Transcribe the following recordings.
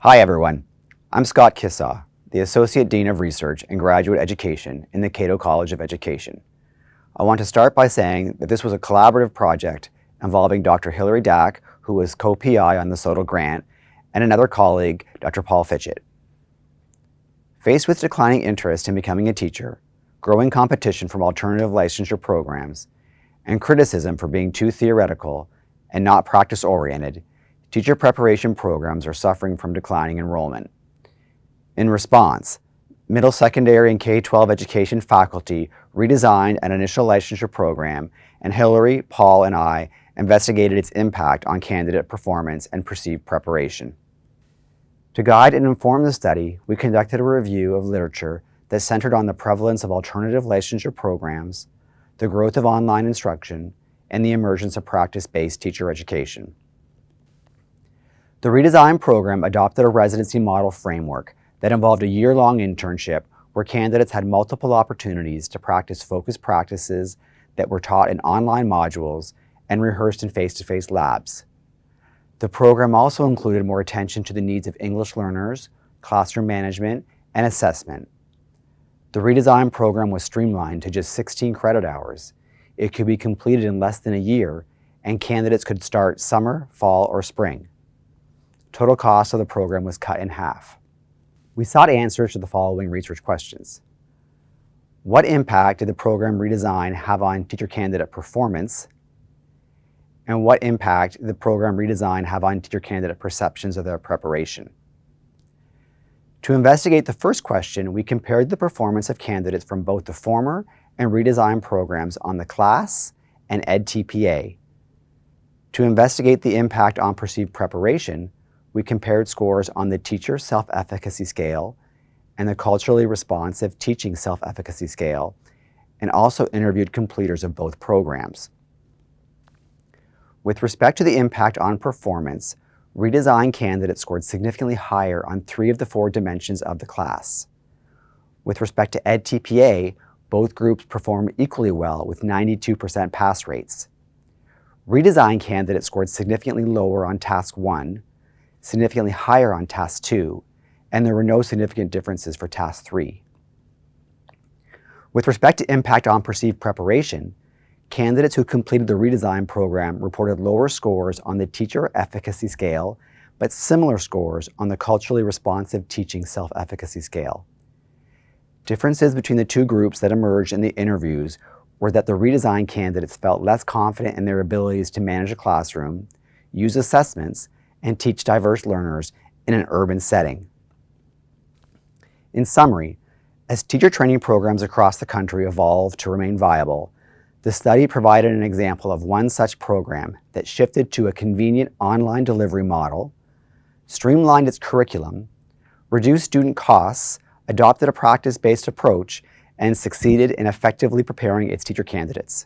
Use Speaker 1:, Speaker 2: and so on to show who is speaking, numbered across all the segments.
Speaker 1: Hi everyone, I'm Scott Kissau, the Associate Dean of Research and Graduate Education in the Cato College of Education. I want to start by saying that this was a collaborative project involving Dr. Hilary Dack, who was co-PI on the SOTL grant, and another colleague, Dr. Paul Fitchett. Faced with declining interest in becoming a teacher, growing competition from alternative licensure programs, and criticism for being too theoretical and not practice-oriented, teacher preparation programs are suffering from declining enrollment. In response, middle, secondary, and K-12 education faculty redesigned an initial licensure program, and Hilary, Paul, and I investigated its impact on candidate performance and perceived preparation. To guide and inform the study, we conducted a review of literature that centered on the prevalence of alternative licensure programs, the growth of online instruction, and the emergence of practice-based teacher education. The redesigned program adopted a residency model framework that involved a year-long internship where candidates had multiple opportunities to practice focused practices that were taught in online modules and rehearsed in face-to-face labs. The program also included more attention to the needs of English learners, classroom management, and assessment. The redesigned program was streamlined to just 16 credit hours. It could be completed in less than a year, and candidates could start summer, fall, or spring. Total cost of the program was cut in half. We sought answers to the following research questions. What impact did the program redesign have on teacher candidate performance? And what impact did the program redesign have on teacher candidate perceptions of their preparation? To investigate the first question, we compared the performance of candidates from both the former and redesigned programs on the CLAS and EdTPA. To investigate the impact on perceived preparation, we compared scores on the Teacher Self-Efficacy Scale and the Culturally Responsive Teaching Self-Efficacy Scale, and also interviewed completers of both programs. With respect to the impact on performance, redesigned candidates scored significantly higher on 3 of the 4 dimensions of the CLAS. With respect to EdTPA, both groups performed equally well with 92% pass rates. Redesigned candidates scored significantly lower on Task 1, significantly higher on Task 2, and there were no significant differences for Task 3. With respect to impact on perceived preparation, candidates who completed the redesigned program reported lower scores on the Teacher Efficacy Scale, but similar scores on the Culturally Responsive Teaching Self-Efficacy Scale. Differences between the 2 groups that emerged in the interviews were that the redesigned candidates felt less confident in their abilities to manage a classroom, use assessments, and teach diverse learners in an urban setting. In summary, as teacher training programs across the country evolve to remain viable, the study provided an example of one such program that shifted to a convenient online delivery model, streamlined its curriculum, reduced student costs, adopted a practice-based approach, and succeeded in effectively preparing its teacher candidates.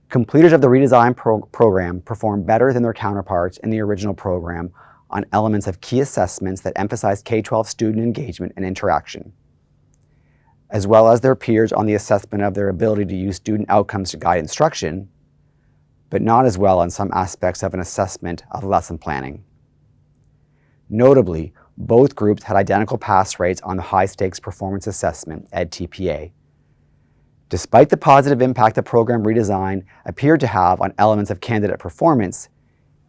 Speaker 1: Completers of the redesigned program performed better than their counterparts in the original program on elements of key assessments that emphasized K-12 student engagement and interaction, as well as their peers on the assessment of their ability to use student outcomes to guide instruction, but not as well on some aspects of an assessment of lesson planning. Notably, both groups had identical pass rates on the high-stakes performance assessment, EdTPA. Despite the positive impact the program redesign appeared to have on elements of candidate performance,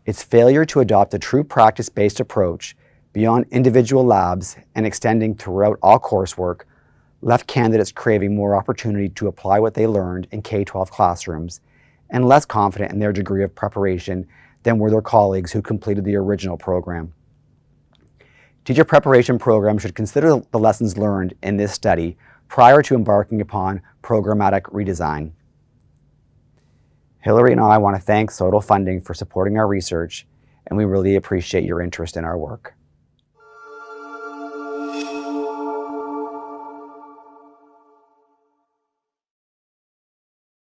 Speaker 1: its failure to adopt a true practice-based approach beyond individual labs and extending throughout all coursework left candidates craving more opportunity to apply what they learned in K-12 classrooms and less confident in their degree of preparation than were their colleagues who completed the original program. Teacher preparation programs should consider the lessons learned in this study prior to embarking upon programmatic redesign. Hilary and I want to thank SOTL Funding for supporting our research, and we really appreciate your interest in our work.